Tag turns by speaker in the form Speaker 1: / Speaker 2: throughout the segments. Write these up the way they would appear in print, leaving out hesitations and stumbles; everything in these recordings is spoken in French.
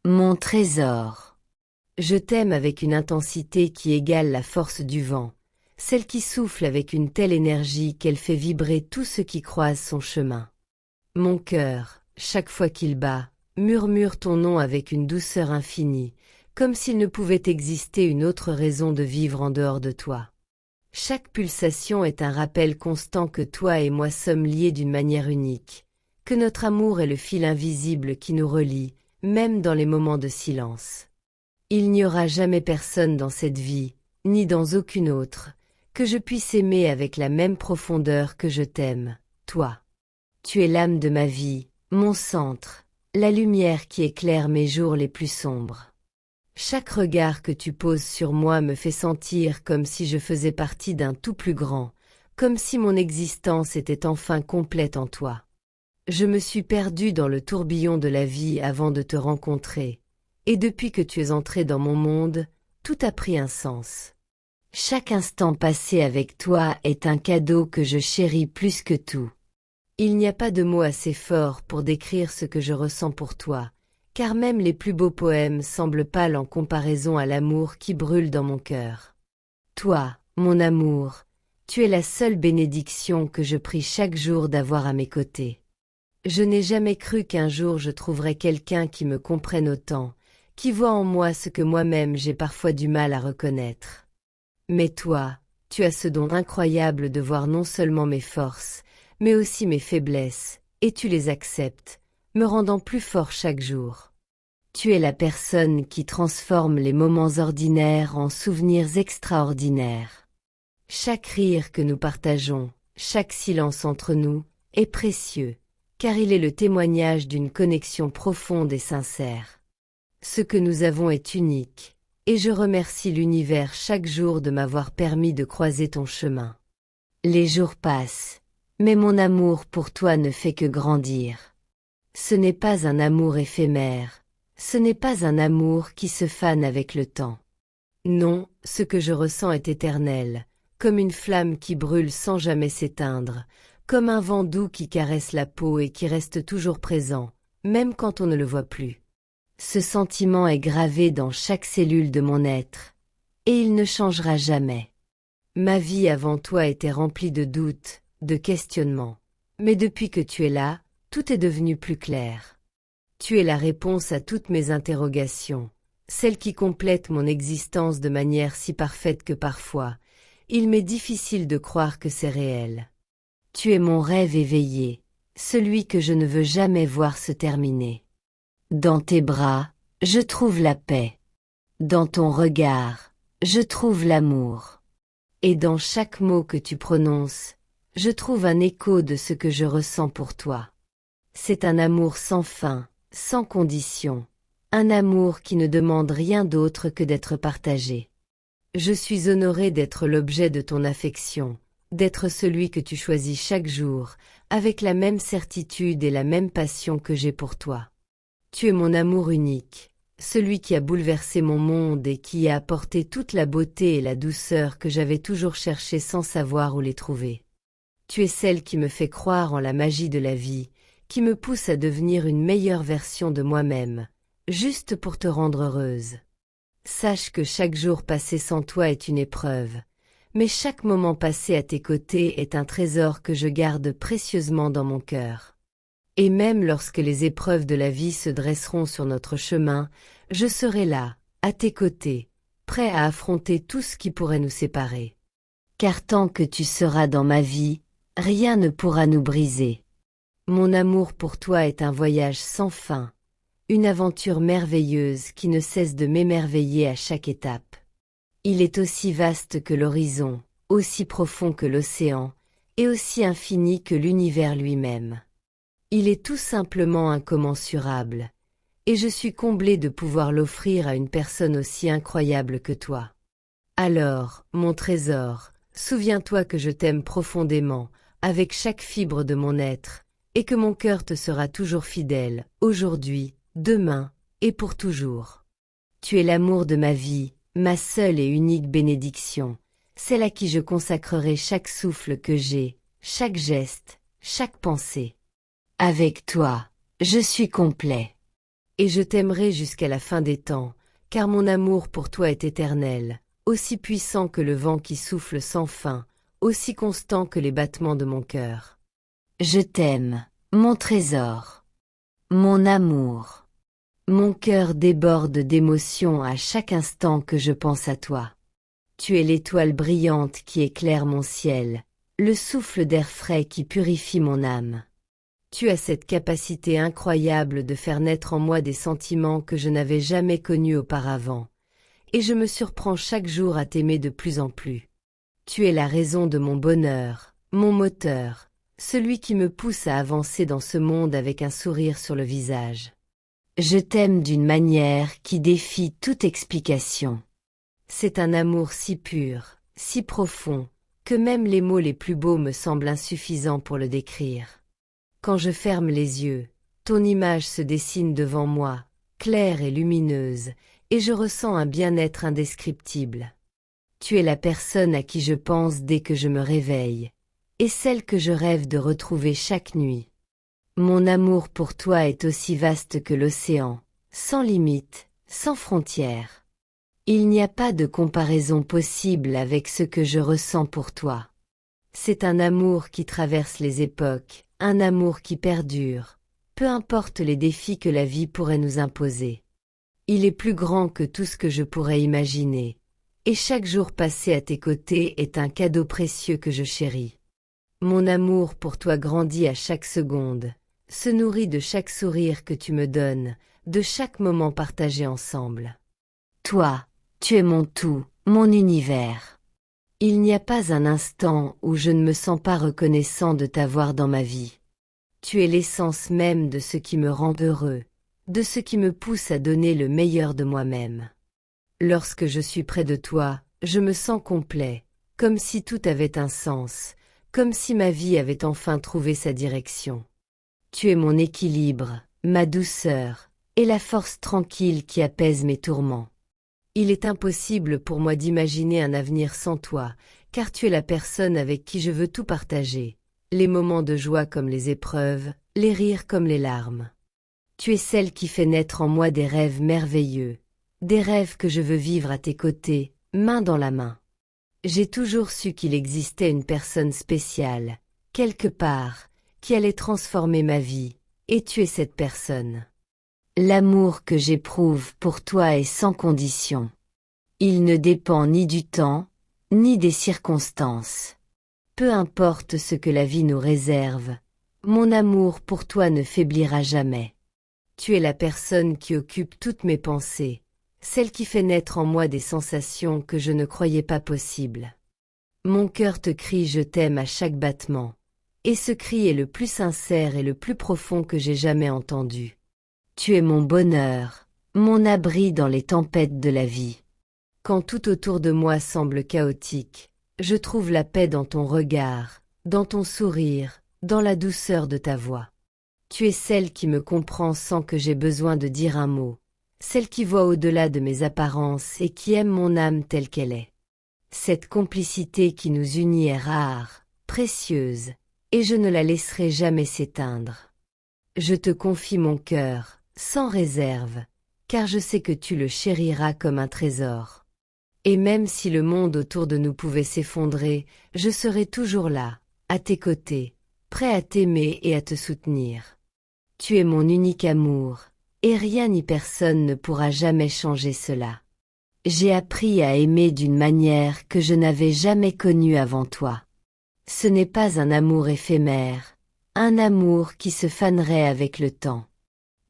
Speaker 1: Mon trésor. Je t'aime avec une intensité qui égale la force du vent, celle qui souffle avec une telle énergie qu'elle fait vibrer tout ce qui croise son chemin. Mon cœur, chaque fois qu'il bat, murmure ton nom avec une douceur infinie, comme s'il ne pouvait exister une autre raison de vivre en dehors de toi. Chaque pulsation est un rappel constant que toi et moi sommes liés d'une manière unique, que notre amour est le fil invisible qui nous relie, même dans les moments de silence. Il n'y aura jamais personne dans cette vie, ni dans aucune autre, que je puisse aimer avec la même profondeur que je t'aime, toi. Tu es l'âme de ma vie, mon centre, la lumière qui éclaire mes jours les plus sombres. Chaque regard que tu poses sur moi me fait sentir comme si je faisais partie d'un tout plus grand, comme si mon existence était enfin complète en toi. Je me suis perdue dans le tourbillon de la vie avant de te rencontrer, et depuis que tu es entré dans mon monde, tout a pris un sens. Chaque instant passé avec toi est un cadeau que je chéris plus que tout. Il n'y a pas de mots assez forts pour décrire ce que je ressens pour toi, car même les plus beaux poèmes semblent pâles en comparaison à l'amour qui brûle dans mon cœur. Toi, mon amour, tu es la seule bénédiction que je prie chaque jour d'avoir à mes côtés. Je n'ai jamais cru qu'un jour je trouverais quelqu'un qui me comprenne autant, qui voit en moi ce que moi-même j'ai parfois du mal à reconnaître. Mais toi, tu as ce don incroyable de voir non seulement mes forces, mais aussi mes faiblesses, et tu les acceptes, me rendant plus fort chaque jour. Tu es la personne qui transforme les moments ordinaires en souvenirs extraordinaires. Chaque rire que nous partageons, chaque silence entre nous, est précieux, car il est le témoignage d'une connexion profonde et sincère. Ce que nous avons est unique, et je remercie l'univers chaque jour de m'avoir permis de croiser ton chemin. Les jours passent, mais mon amour pour toi ne fait que grandir. Ce n'est pas un amour éphémère, ce n'est pas un amour qui se fane avec le temps. Non, ce que je ressens est éternel, comme une flamme qui brûle sans jamais s'éteindre, comme un vent doux qui caresse la peau et qui reste toujours présent, même quand on ne le voit plus. Ce sentiment est gravé dans chaque cellule de mon être, et il ne changera jamais. Ma vie avant toi était remplie de doutes, de questionnements, mais depuis que tu es là, tout est devenu plus clair. Tu es la réponse à toutes mes interrogations, celle qui complète mon existence de manière si parfaite que parfois, il m'est difficile de croire que c'est réel. Tu es mon rêve éveillé, celui que je ne veux jamais voir se terminer. Dans tes bras, je trouve la paix. Dans ton regard, je trouve l'amour. Et dans chaque mot que tu prononces, je trouve un écho de ce que je ressens pour toi. C'est un amour sans fin, sans condition, un amour qui ne demande rien d'autre que d'être partagé. Je suis honorée d'être l'objet de ton affection, d'être celui que tu choisis chaque jour, avec la même certitude et la même passion que j'ai pour toi. Tu es mon amour unique, celui qui a bouleversé mon monde et qui a apporté toute la beauté et la douceur que j'avais toujours cherché sans savoir où les trouver. Tu es celle qui me fait croire en la magie de la vie, qui me pousse à devenir une meilleure version de moi-même, juste pour te rendre heureuse. Sache que chaque jour passé sans toi est une épreuve, mais chaque moment passé à tes côtés est un trésor que je garde précieusement dans mon cœur. Et même lorsque les épreuves de la vie se dresseront sur notre chemin, je serai là, à tes côtés, prêt à affronter tout ce qui pourrait nous séparer. Car tant que tu seras dans ma vie, rien ne pourra nous briser. Mon amour pour toi est un voyage sans fin, une aventure merveilleuse qui ne cesse de m'émerveiller à chaque étape. Il est aussi vaste que l'horizon, aussi profond que l'océan, et aussi infini que l'univers lui-même. Il est tout simplement incommensurable, et je suis comblée de pouvoir l'offrir à une personne aussi incroyable que toi. Alors, mon trésor, souviens-toi que je t'aime profondément, avec chaque fibre de mon être, et que mon cœur te sera toujours fidèle, aujourd'hui, demain, et pour toujours. Tu es l'amour de ma vie, ma seule et unique bénédiction, celle à qui je consacrerai chaque souffle que j'ai, chaque geste, chaque pensée. Avec toi, je suis complet. Et je t'aimerai jusqu'à la fin des temps, car mon amour pour toi est éternel, aussi puissant que le vent qui souffle sans fin, aussi constant que les battements de mon cœur.
Speaker 2: Je t'aime, mon trésor, mon amour.
Speaker 1: Mon cœur déborde d'émotion à chaque instant que je pense à toi. Tu es l'étoile brillante qui éclaire mon ciel, le souffle d'air frais qui purifie mon âme. Tu as cette capacité incroyable de faire naître en moi des sentiments que je n'avais jamais connus auparavant, et je me surprends chaque jour à t'aimer de plus en plus. Tu es la raison de mon bonheur, mon moteur, celui qui me pousse à avancer dans ce monde avec un sourire sur le visage.
Speaker 2: Je t'aime d'une manière qui défie toute explication.
Speaker 1: C'est un amour si pur, si profond, que même les mots les plus beaux me semblent insuffisants pour le décrire. Quand je ferme les yeux, ton image se dessine devant moi, claire et lumineuse, et je ressens un bien-être indescriptible. Tu es la personne à qui je pense dès que je me réveille, et celle que je rêve de retrouver chaque nuit. Mon amour pour toi est aussi vaste que l'océan, sans limite, sans frontières. Il n'y a pas de comparaison possible avec ce que je ressens pour toi. C'est un amour qui traverse les époques, un amour qui perdure, peu importe les défis que la vie pourrait nous imposer. Il est plus grand que tout ce que je pourrais imaginer, et chaque jour passé à tes côtés est un cadeau précieux que je chéris. Mon amour pour toi grandit à chaque seconde, se nourrit de chaque sourire que tu me donnes, de chaque moment partagé ensemble.
Speaker 2: Toi, tu es mon tout, mon univers.
Speaker 1: Il n'y a pas un instant où je ne me sens pas reconnaissant de t'avoir dans ma vie. Tu es l'essence même de ce qui me rend heureux, de ce qui me pousse à donner le meilleur de moi-même. Lorsque je suis près de toi, je me sens complet, comme si tout avait un sens, comme si ma vie avait enfin trouvé sa direction. Tu es mon équilibre, ma douceur, et la force tranquille qui apaise mes tourments. Il est impossible pour moi d'imaginer un avenir sans toi, car tu es la personne avec qui je veux tout partager, les moments de joie comme les épreuves, les rires comme les larmes. Tu es celle qui fait naître en moi des rêves merveilleux, des rêves que je veux vivre à tes côtés, main dans la main. J'ai toujours su qu'il existait une personne spéciale, quelque part, qui allait transformer ma vie, et tu es cette personne.
Speaker 2: L'amour que j'éprouve pour toi est sans condition. Il ne dépend ni du temps, ni des circonstances.
Speaker 1: Peu importe ce que la vie nous réserve, mon amour pour toi ne faiblira jamais. Tu es la personne qui occupe toutes mes pensées, celle qui fait naître en moi des sensations que je ne croyais pas possibles. Mon cœur te crie je t'aime à chaque battement, et ce cri est le plus sincère et le plus profond que j'ai jamais entendu.
Speaker 2: Tu es mon bonheur, mon abri dans les tempêtes de la vie.
Speaker 1: Quand tout autour de moi semble chaotique, je trouve la paix dans ton regard, dans ton sourire, dans la douceur de ta voix. Tu es celle qui me comprend sans que j'aie besoin de dire un mot, celle qui voit au-delà de mes apparences et qui aime mon âme telle qu'elle est. Cette complicité qui nous unit est rare, précieuse, et je ne la laisserai jamais s'éteindre. Je te confie mon cœur, sans réserve, car je sais que tu le chériras comme un trésor. Et même si le monde autour de nous pouvait s'effondrer, je serai toujours là, à tes côtés, prêt à t'aimer et à te soutenir. Tu es mon unique amour, et rien ni personne ne pourra jamais changer cela.
Speaker 2: J'ai appris à aimer d'une manière que je n'avais jamais connue avant toi.
Speaker 1: Ce n'est pas un amour éphémère, un amour qui se fanerait avec le temps.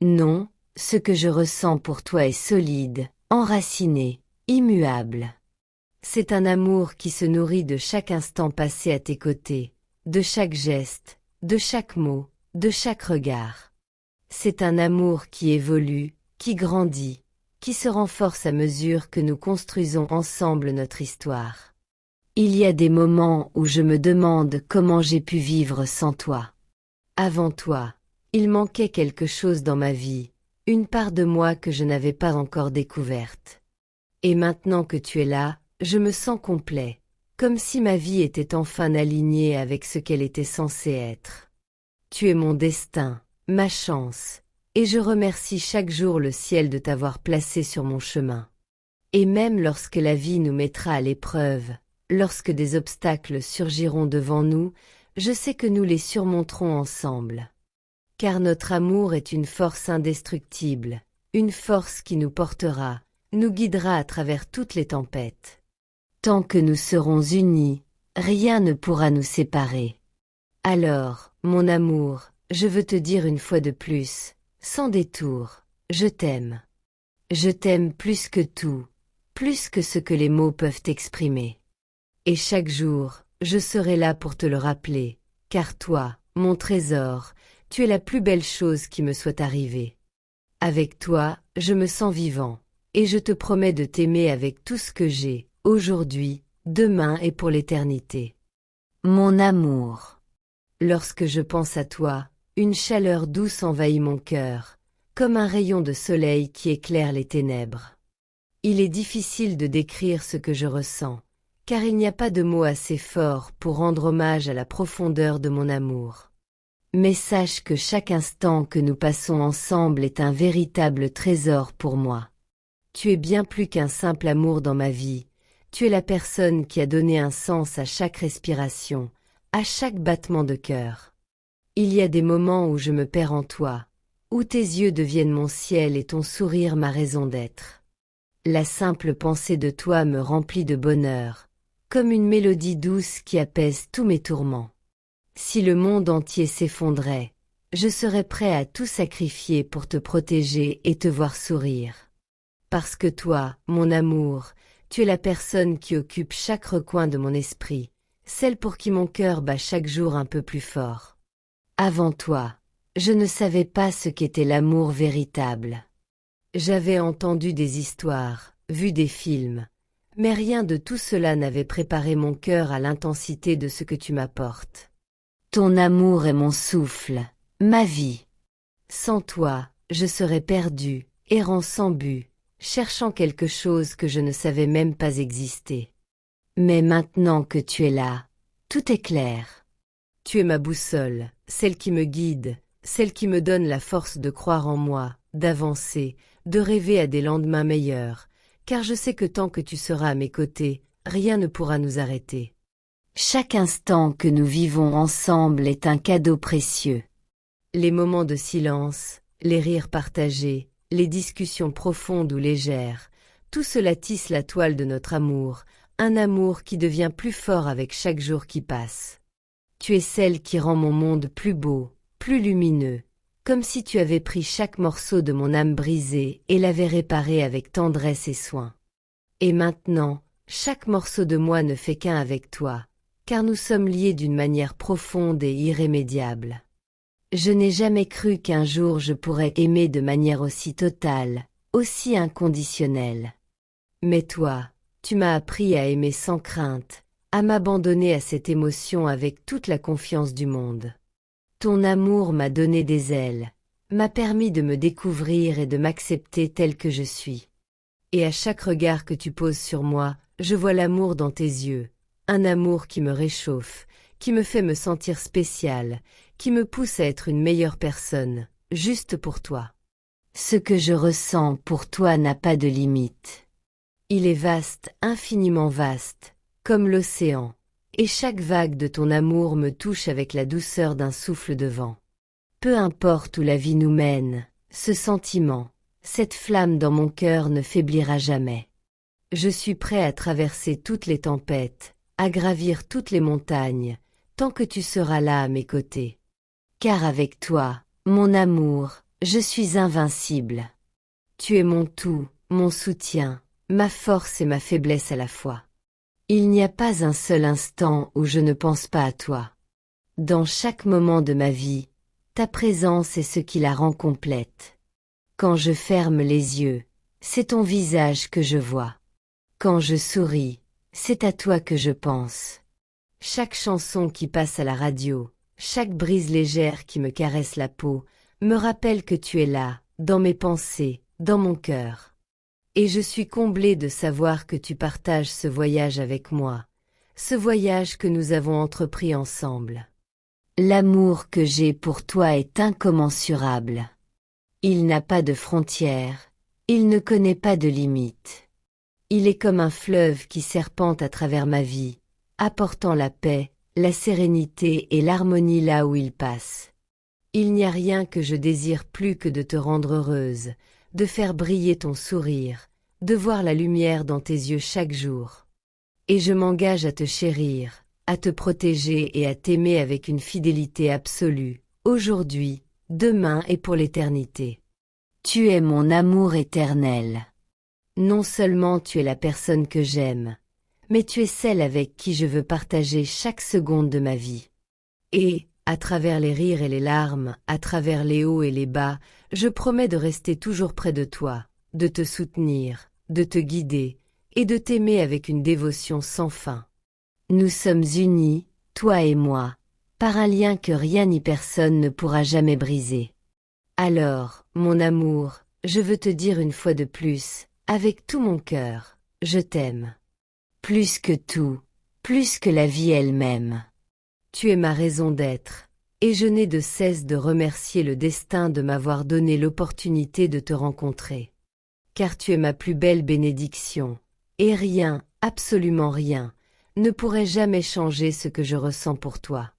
Speaker 2: Non, ce que je ressens pour toi est solide, enraciné, immuable.
Speaker 1: C'est un amour qui se nourrit de chaque instant passé à tes côtés, de chaque geste, de chaque mot, de chaque regard. C'est un amour qui évolue, qui grandit, qui se renforce à mesure que nous construisons ensemble notre histoire.
Speaker 2: Il y a des moments où je me demande comment j'ai pu vivre sans toi.
Speaker 1: Avant toi, il manquait quelque chose dans ma vie, une part de moi que je n'avais pas encore découverte. Et maintenant que tu es là, je me sens complet, comme si ma vie était enfin alignée avec ce qu'elle était censée être. Tu es mon destin, ma chance, et je remercie chaque jour le ciel de t'avoir placé sur mon chemin. Et même lorsque la vie nous mettra à l'épreuve, lorsque des obstacles surgiront devant nous, je sais que nous les surmonterons ensemble. Car notre amour est une force indestructible, une force qui nous portera, nous guidera à travers toutes les tempêtes.
Speaker 2: Tant que nous serons unis, rien ne pourra nous séparer.
Speaker 1: Alors, mon amour, je veux te dire une fois de plus, sans détour, je t'aime.
Speaker 2: Je t'aime plus que tout, plus que ce que les mots peuvent exprimer.
Speaker 1: Et chaque jour, je serai là pour te le rappeler, car toi, mon trésor, tu es la plus belle chose qui me soit arrivée. Avec toi, je me sens vivant, et je te promets de t'aimer avec tout ce que j'ai, aujourd'hui, demain et pour l'éternité.
Speaker 2: Mon amour.
Speaker 1: Lorsque je pense à toi, une chaleur douce envahit mon cœur, comme un rayon de soleil qui éclaire les ténèbres. Il est difficile de décrire ce que je ressens, car il n'y a pas de mots assez forts pour rendre hommage à la profondeur de mon amour.
Speaker 2: Mais sache que chaque instant que nous passons ensemble est un véritable trésor pour moi.
Speaker 1: Tu es bien plus qu'un simple amour dans ma vie, tu es la personne qui a donné un sens à chaque respiration, à chaque battement de cœur. Il y a des moments où je me perds en toi, où tes yeux deviennent mon ciel et ton sourire ma raison d'être. La simple pensée de toi me remplit de bonheur, comme une mélodie douce qui apaise tous mes tourments. Si le monde entier s'effondrait, je serais prêt à tout sacrifier pour te protéger et te voir sourire. Parce que toi, mon amour, tu es la personne qui occupe chaque recoin de mon esprit, celle pour qui mon cœur bat chaque jour un peu plus fort.
Speaker 2: Avant toi, je ne savais pas ce qu'était l'amour véritable.
Speaker 1: J'avais entendu des histoires, vu des films, mais rien de tout cela n'avait préparé mon cœur à l'intensité de ce que tu m'apportes.
Speaker 2: Ton amour est mon souffle, ma vie.
Speaker 1: Sans toi, je serais perdu, errant sans but, cherchant quelque chose que je ne savais même pas exister.
Speaker 2: Mais maintenant que tu es là, tout est clair.
Speaker 1: Tu es ma boussole, celle qui me guide, celle qui me donne la force de croire en moi, d'avancer, de rêver à des lendemains meilleurs, car je sais que tant que tu seras à mes côtés, rien ne pourra nous arrêter.
Speaker 2: Chaque instant que nous vivons ensemble est un cadeau précieux.
Speaker 1: Les moments de silence, les rires partagés, les discussions profondes ou légères, tout cela tisse la toile de notre amour, un amour qui devient plus fort avec chaque jour qui passe. Tu es celle qui rend mon monde plus beau, plus lumineux, comme si tu avais pris chaque morceau de mon âme brisée et l'avais réparé avec tendresse et soin. Et maintenant, chaque morceau de moi ne fait qu'un avec toi, car nous sommes liés d'une manière profonde et irrémédiable.
Speaker 2: Je n'ai jamais cru qu'un jour je pourrais aimer de manière aussi totale, aussi inconditionnelle.
Speaker 1: Mais toi, tu m'as appris à aimer sans crainte, à m'abandonner à cette émotion avec toute la confiance du monde.
Speaker 2: Ton amour m'a donné des ailes, m'a permis de me découvrir et de m'accepter tel que je suis.
Speaker 1: Et à chaque regard que tu poses sur moi, je vois l'amour dans tes yeux, un amour qui me réchauffe, qui me fait me sentir spécial, qui me pousse à être une meilleure personne, juste pour toi.
Speaker 2: Ce que je ressens pour toi n'a pas de limite.
Speaker 1: Il est vaste, infiniment vaste, comme l'océan, et chaque vague de ton amour me touche avec la douceur d'un souffle de vent.
Speaker 2: Peu importe où la vie nous mène, ce sentiment, cette flamme dans mon cœur ne faiblira jamais.
Speaker 1: Je suis prêt à traverser toutes les tempêtes, à gravir toutes les montagnes, tant que tu seras là à mes côtés.
Speaker 2: Car avec toi, mon amour, je suis invincible.
Speaker 1: Tu es mon tout, mon soutien, ma force et ma faiblesse à la fois.
Speaker 2: Il n'y a pas un seul instant où je ne pense pas à toi. Dans chaque moment de ma vie, ta présence est ce qui la rend complète. Quand je ferme les yeux, c'est ton visage que je vois. Quand je souris, c'est à toi que je pense.
Speaker 1: Chaque chanson qui passe à la radio, chaque brise légère qui me caresse la peau, me rappelle que tu es là, dans mes pensées, dans mon cœur. Et je suis comblée de savoir que tu partages ce voyage avec moi, ce voyage que nous avons entrepris ensemble.
Speaker 2: L'amour que j'ai pour toi est incommensurable. Il n'a pas de frontières, il ne connaît pas de limites. Il est comme un fleuve qui serpente à travers ma vie, apportant la paix, la sérénité et l'harmonie là où il passe. Il n'y a rien que je désire plus que de te rendre heureuse, de faire briller ton sourire, de voir la lumière dans tes yeux chaque jour. Et je m'engage à te chérir, à te protéger et à t'aimer avec une fidélité absolue, aujourd'hui, demain et pour l'éternité. Tu es mon amour éternel. Non seulement tu es la personne que j'aime, mais tu es celle avec qui je veux partager chaque seconde de ma vie. Et, à travers les rires et les larmes, à travers les hauts et les bas, je promets de rester toujours près de toi, de te soutenir, de te guider, et de t'aimer avec une dévotion sans fin. Nous sommes unis, toi et moi, par un lien que rien ni personne ne pourra jamais briser. Alors, mon amour, je veux te dire une fois de plus, avec tout mon cœur, je t'aime. Plus que tout, plus que la vie elle-même. Tu es ma raison d'être, et je n'ai de cesse de remercier le destin de m'avoir donné l'opportunité de te rencontrer. Car tu es ma plus belle bénédiction, et rien, absolument rien, ne pourrait jamais changer ce que je ressens pour toi.